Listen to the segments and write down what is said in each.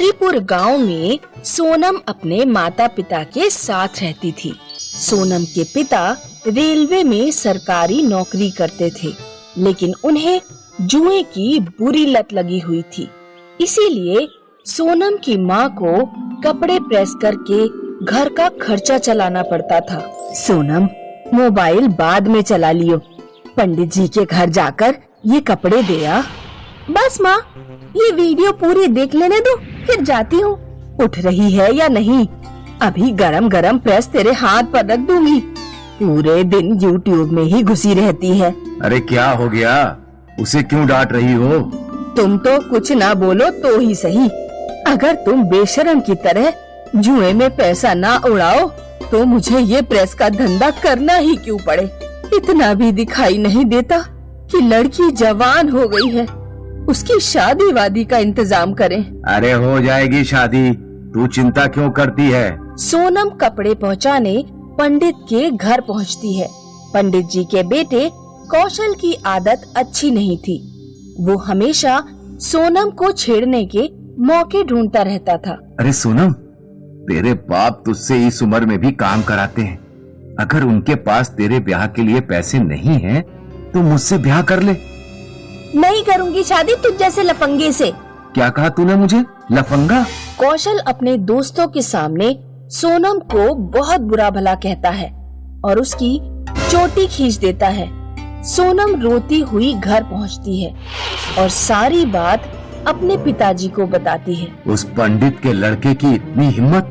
हरिपुर गांव में सोनम अपने माता पिता के साथ रहती थी। सोनम के पिता रेलवे में सरकारी नौकरी करते थे, लेकिन उन्हें जुए की बुरी लत लगी हुई थी। इसीलिए सोनम की माँ को कपड़े प्रेस करके घर का खर्चा चलाना पड़ता था। सोनम, मोबाइल बाद में चला लियो, पंडित जी के घर जाकर ये कपड़े दे आ। बस माँ, ये वीडियो पूरी देख लेने दो, फिर जाती हूँ। उठ रही है या नहीं? अभी गरम गरम प्रेस तेरे हाथ पर रख दूंगी। पूरे दिन यूट्यूब में ही घुसी रहती है। अरे क्या हो गया? उसे क्यों डांट रही हो? तुम तो कुछ ना बोलो तो ही सही। अगर तुम बेशरम की तरह जुए में पैसा ना उड़ाओ तो मुझे ये प्रेस का धंधा करना ही क्यों पड़े। इतना भी दिखाई नहीं देता कि लड़की जवान हो गई है, उसकी शादी वादी का इंतजाम करें। अरे हो जाएगी शादी, तू चिंता क्यों करती है? सोनम कपड़े पहुंचाने पंडित के घर पहुंचती है। पंडित जी के बेटे कौशल की आदत अच्छी नहीं थी। वो हमेशा सोनम को छेड़ने के मौके ढूंढता रहता था। अरे सोनम, तेरे बाप तुझसे इस उम्र में भी काम कराते हैं। अगर उनके पास तेरे ब्याह के लिए पैसे नहीं हैं, तो मुझसे ब्याह कर ले। नहीं करूंगी शादी तुझ जैसे लफंगे से। क्या कहा तूने मुझे? लफंगा? कौशल अपने दोस्तों के सामने सोनम को बहुत बुरा भला कहता है और उसकी चोटी खींच देता है। सोनम रोती हुई घर पहुंचती है और सारी बात अपने पिताजी को बताती है। उस पंडित के लड़के की इतनी हिम्मत!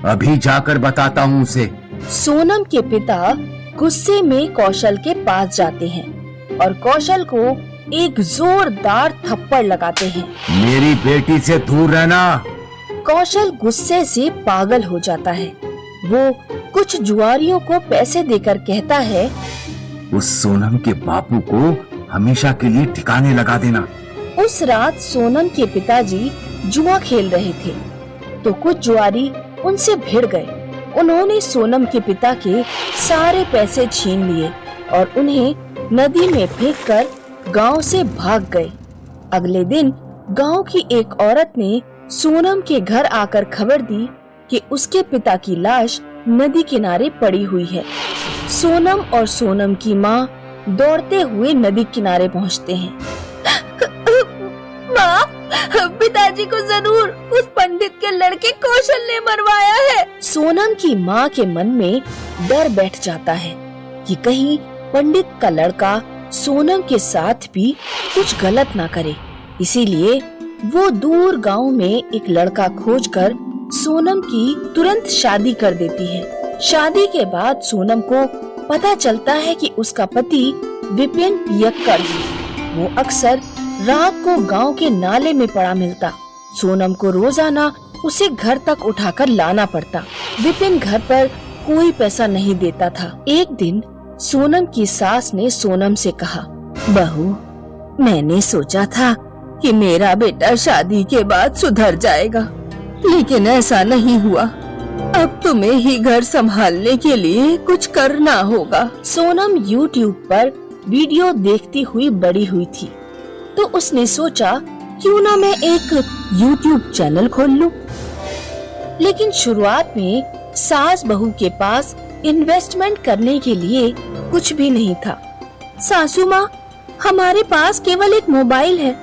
अभी जाकर बताता हूँ उसे। सोनम के पिता गुस्से में कौशल के पास जाते हैं और कौशल को एक जोरदार थप्पड़ लगाते हैं। मेरी बेटी से दूर रहना। कौशल गुस्से से पागल हो जाता है। वो कुछ जुआरियों को पैसे देकर कहता है, उस सोनम के बापू को हमेशा के लिए ठिकाने लगा देना। उस रात सोनम के पिताजी जुआ खेल रहे थे तो कुछ जुआरी उनसे भिड़ गए। उन्होंने सोनम के पिता के सारे पैसे छीन लिए और उन्हें नदी में फेंककर गांव से भाग गए। अगले दिन गांव की एक औरत ने सोनम के घर आकर खबर दी कि उसके पिता की लाश नदी किनारे पड़ी हुई है। सोनम और सोनम की माँ दौड़ते हुए नदी किनारे पहुँचते हैं। माँ, पिताजी को जरूर उस पंडित के लड़के कौशल ने मरवाया है। सोनम की माँ के मन में डर बैठ जाता है कि कहीं पंडित का लड़का सोनम के साथ भी कुछ गलत ना करे। इसीलिए वो दूर गांव में एक लड़का खोजकर सोनम की तुरंत शादी कर देती है। शादी के बाद सोनम को पता चलता है कि उसका पति विपिन पियक्कड़ है। वो अक्सर रात को गांव के नाले में पड़ा मिलता। सोनम को रोजाना उसे घर तक उठाकर लाना पड़ता। विपिन घर पर कोई पैसा नहीं देता था। एक दिन सोनम की सास ने सोनम से कहा, बहू, मैंने सोचा था कि मेरा बेटा शादी के बाद सुधर जाएगा, लेकिन ऐसा नहीं हुआ। अब तुम्हें ही घर संभालने के लिए कुछ करना होगा। सोनम YouTube पर वीडियो देखती हुई बड़ी हुई थी, तो उसने सोचा क्यों ना मैं एक YouTube चैनल खोल लूं। लेकिन शुरुआत में सास बहू के पास इन्वेस्टमेंट करने के लिए कुछ भी नहीं था। सासू माँ, हमारे पास केवल एक मोबाइल है,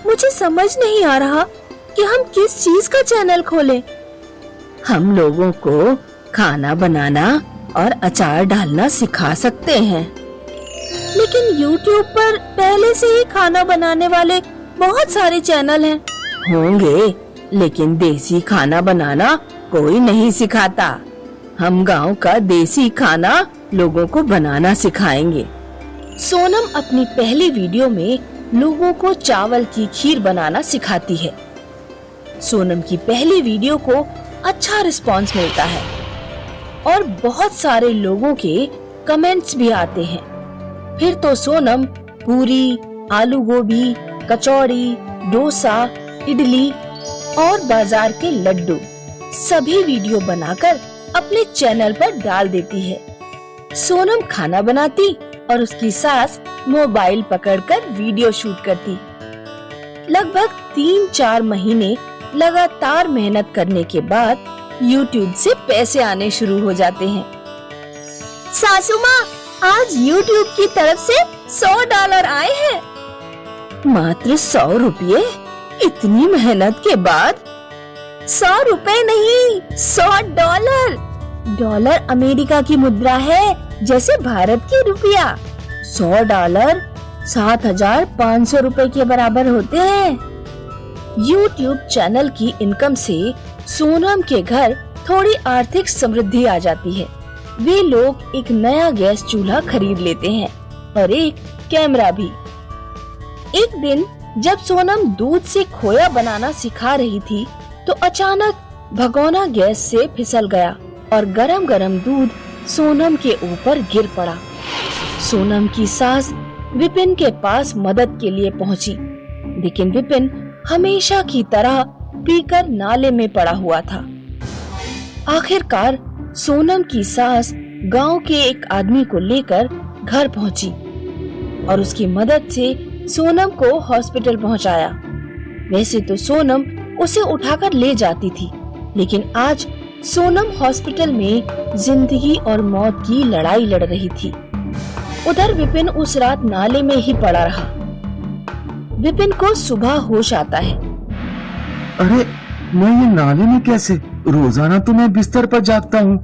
मुझे समझ नहीं आ रहा कि हम किस चीज का चैनल खोलें। हम लोगों को खाना बनाना और अचार डालना सिखा सकते हैं, लेकिन YouTube पर पहले से ही खाना बनाने वाले बहुत सारे चैनल हैं। होंगे, लेकिन देसी खाना बनाना कोई नहीं सिखाता। हम गांव का देसी खाना लोगों को बनाना सिखाएंगे। सोनम अपनी पहली वीडियो में लोगों को चावल की खीर बनाना सिखाती है। सोनम की पहली वीडियो को अच्छा रिस्पांस मिलता है और बहुत सारे लोगों के कमेंट्स भी आते हैं। फिर तो सोनम पूरी, आलू गोभी, कचौड़ी, डोसा, इडली और बाजार के लड्डू सभी वीडियो बनाकर अपने चैनल पर डाल देती है। सोनम खाना बनाती और उसकी सास मोबाइल पकड़कर वीडियो शूट करती। लगभग 3-4 महीने लगातार मेहनत करने के बाद YouTube से पैसे आने शुरू हो जाते हैं। सासू माँ, आज YouTube की तरफ से $100 आए हैं। मात्र 100 रुपये? इतनी मेहनत के बाद? 100 रुपए नहीं, $100। डॉलर अमेरिका की मुद्रा है, जैसे भारत की रुपया। $100 7,500 रुपए के बराबर होते हैं। YouTube चैनल की इनकम से सोनम के घर थोड़ी आर्थिक समृद्धि आ जाती है। वे लोग एक नया गैस चूल्हा खरीद लेते हैं और एक कैमरा भी। एक दिन जब सोनम दूध से खोया बनाना सिखा रही थी तो अचानक भगोना गैस से फिसल गया और गरम गरम दूध सोनम के ऊपर गिर पड़ा। सोनम की सास विपिन के पास मदद के लिए पहुंची, लेकिन विपिन हमेशा की तरह पीकर नाले में पड़ा हुआ था। आखिरकार सोनम की सास गांव के एक आदमी को लेकर घर पहुंची और उसकी मदद से सोनम को हॉस्पिटल पहुंचाया। वैसे तो सोनम उसे उठाकर ले जाती थी, लेकिन आज सोनम हॉस्पिटल में जिंदगी और मौत की लड़ाई लड़ रही थी। उधर विपिन उस रात नाले में ही पड़ा रहा। विपिन को सुबह होश आता है। अरे मैं ये नाले में कैसे? रोजाना तो मैं बिस्तर पर जागता हूँ।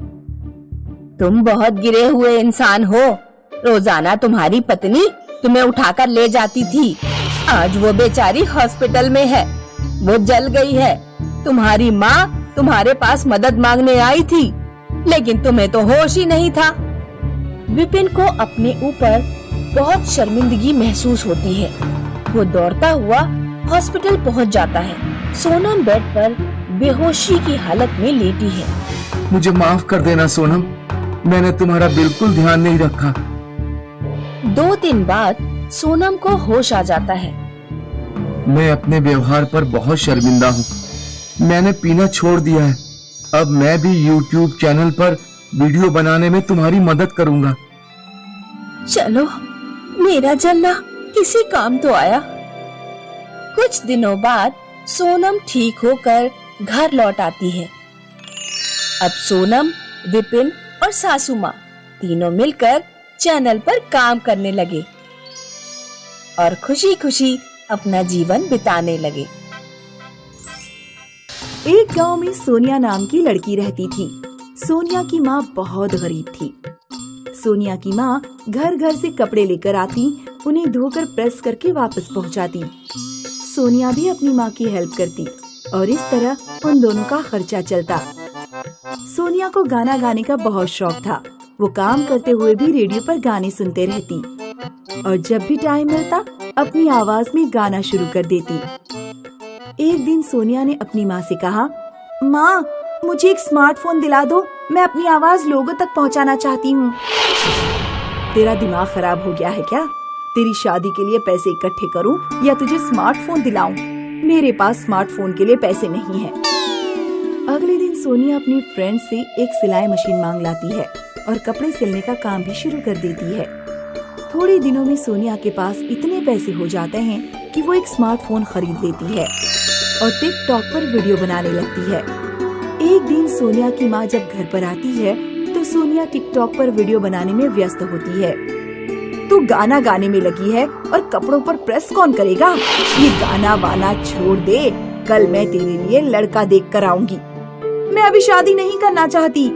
तुम बहुत गिरे हुए इंसान हो। रोजाना तुम्हारी पत्नी तुम्हें उठाकर ले जाती थी। आज वो बेचारी हॉस्पिटल में है, वो जल गई है। तुम्हारी माँ तुम्हारे पास मदद मांगने आई थी, लेकिन तुम्हें तो होश ही नहीं था। विपिन को अपने ऊपर बहुत शर्मिंदगी महसूस होती है। वो दौड़ता हुआ हॉस्पिटल पहुंच जाता है। सोनम बेड पर बेहोशी की हालत में लेटी है। मुझे माफ कर देना सोनम, मैंने तुम्हारा बिल्कुल ध्यान नहीं रखा। 2 दिन बाद सोनम को होश आ जाता है। मैं अपने व्यवहार पर बहुत शर्मिंदा हूँ। मैंने पीना छोड़ दिया है। अब मैं भी YouTube चैनल पर वीडियो बनाने में तुम्हारी मदद करूँगा। चलो, मेरा जलना किसी काम तो आया। कुछ दिनों बाद सोनम ठीक होकर घर लौट आती है। अब सोनम, विपिन और सासू माँ तीनों मिलकर चैनल पर काम करने लगे और खुशी खुशी अपना जीवन बिताने लगे। एक गांव में सोनिया नाम की लड़की रहती थी। सोनिया की माँ बहुत गरीब थी। सोनिया की माँ घर घर से कपड़े लेकर आती, उन्हें धोकर प्रेस करके वापस पहुँचाती। सोनिया भी अपनी माँ की हेल्प करती और इस तरह उन दोनों का खर्चा चलता। सोनिया को गाना गाने का बहुत शौक था। वो काम करते हुए भी रेडियो पर गाने सुनते रहती और जब भी टाइम मिलता अपनी आवाज में गाना शुरू कर देती। एक दिन सोनिया ने अपनी माँ से कहा, माँ, मुझे एक स्मार्टफोन दिला दो, मैं अपनी आवाज लोगों तक पहुँचाना चाहती हूँ। तेरा दिमाग खराब हो गया है क्या? तेरी शादी के लिए पैसे इकट्ठे करूँ या तुझे स्मार्टफोन दिलाऊं? मेरे पास स्मार्टफोन के लिए पैसे नहीं है। अगले दिन सोनिया अपनी फ्रेंड से एक सिलाई मशीन मांग लाती है और कपड़े सिलने का काम भी शुरू कर देती है। थोड़े दिनों में सोनिया के पास इतने पैसे हो जाते हैं कि वो एक स्मार्टफोन खरीद लेती है और टिकटॉक पर वीडियो बनाने लगती है। एक दिन सोनिया की माँ जब घर पर आती है तो सोनिया टिकटॉक पर वीडियो बनाने में व्यस्त होती है। तू गाना गाने में लगी है और कपड़ों पर प्रेस कौन करेगा? ये गाना वाना छोड़ दे, कल मैं तेरे लिए लड़का देख कर आऊंगी। मैं अभी शादी नहीं करना चाहती।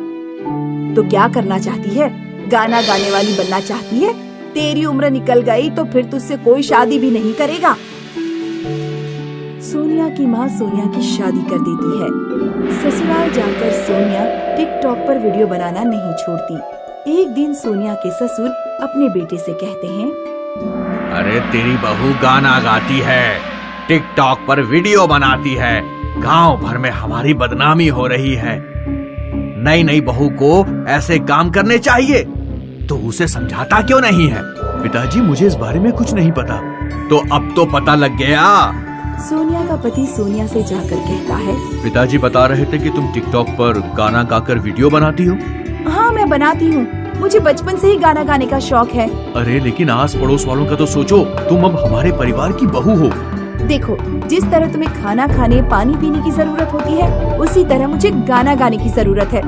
तो क्या करना चाहती है? गाना गाने वाली बनना चाहती है? तेरी उम्र निकल गई तो फिर तुझसे कोई शादी भी नहीं करेगा। सोनिया की माँ सोनिया की शादी कर देती है। ससुराल जाकर सोनिया टिकटॉक पर वीडियो बनाना नहीं छोड़ती। एक दिन सोनिया के ससुर अपने बेटे से कहते हैं, अरे तेरी बहू गाना गाती है, टिकटॉक पर वीडियो बनाती है, गांव भर में हमारी बदनामी हो रही है। नई नई बहू को ऐसे काम करने चाहिए, तो उसे समझाता क्यों नहीं है? पिताजी, मुझे इस बारे में कुछ नहीं पता। तो अब तो पता लग गया। सोनिया का पति सोनिया से जाकर कहता है, पिताजी बता रहे थे कि तुम टिकटॉक पर गाना गाकर वीडियो बनाती हो। हाँ, मैं बनाती हूँ। मुझे बचपन से ही गाना गाने का शौक है। अरे लेकिन आस पड़ोस वालों का तो सोचो, तुम अब हमारे परिवार की बहू हो। देखो, जिस तरह तुम्हें खाना खाने, पानी पीने की जरूरत होती है, उसी तरह मुझे गाना गाने की जरूरत है।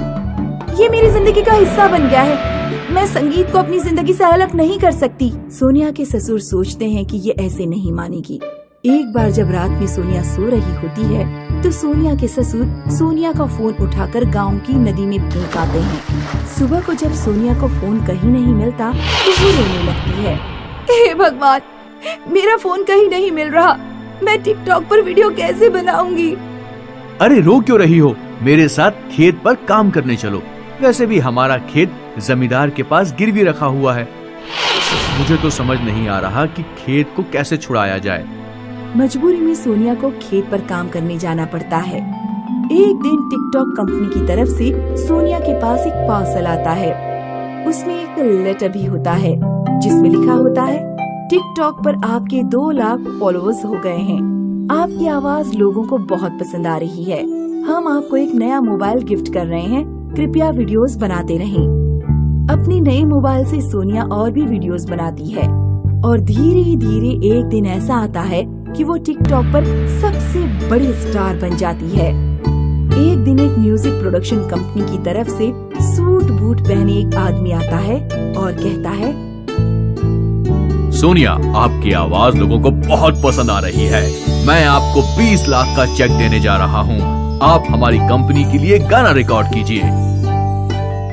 ये मेरी जिंदगी का हिस्सा बन गया है। मैं संगीत को अपनी जिंदगी से अलग नहीं कर सकती। सोनिया के ससुर सोचते हैं कि ये ऐसे नहीं मानेगी। एक बार जब रात में सोनिया सो रही होती है तो सोनिया के ससुर सोनिया का फोन उठाकर गांव की नदी में फेंक आते हैं। सुबह को जब सोनिया को फोन कहीं नहीं मिलता तो वो रोने लगती है। हे भगवान, मेरा फोन कहीं नहीं मिल रहा। मैं टिकटॉक पर वीडियो कैसे बनाऊंगी? अरे रो क्यों रही हो? मेरे साथ खेत पर काम करने चलो। वैसे भी हमारा खेत जमींदार के पास गिरवी रखा हुआ है। मुझे तो समझ नहीं आ रहा कि खेत को कैसे छुड़ाया जाए। मजबूरी में सोनिया को खेत पर काम करने जाना पड़ता है। एक दिन टिकटॉक कंपनी की तरफ से सोनिया के पास एक पार्सल आता है। उसमें एक लेटर भी होता है जिसमें लिखा होता है, टिकटॉक पर आपके 2 लाख फॉलोअर्स हो गए हैं। आपकी आवाज लोगों को बहुत पसंद आ रही है। हम आपको एक नया मोबाइल गिफ्ट कर रहे हैं। कृपया वीडियोस बनाते रहें। अपने नए मोबाइल से सोनिया और भी वीडियोस बनाती है और धीरे धीरे एक दिन ऐसा आता है कि वो टिकटॉक पर सबसे बड़ी स्टार बन जाती है। एक दिन एक म्यूजिक प्रोडक्शन कंपनी की तरफ से सूट बूट पहने एक आदमी आता है और कहता है, सोनिया, आपकी आवाज लोगों को बहुत पसंद आ रही है। मैं आपको 20 लाख का चेक देने जा रहा हूँ। आप हमारी कंपनी के लिए गाना रिकॉर्ड कीजिए।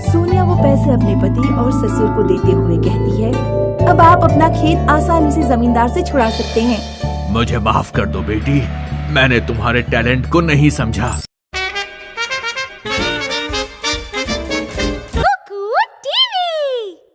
सोनिया वो पैसे अपने पति और ससुर को देते हुए कहती है, अब आप अपना खेत आसानी से जमींदार से छुड़ा सकते हैं। मुझे माफ कर दो बेटी, मैंने तुम्हारे टैलेंट को नहीं समझा।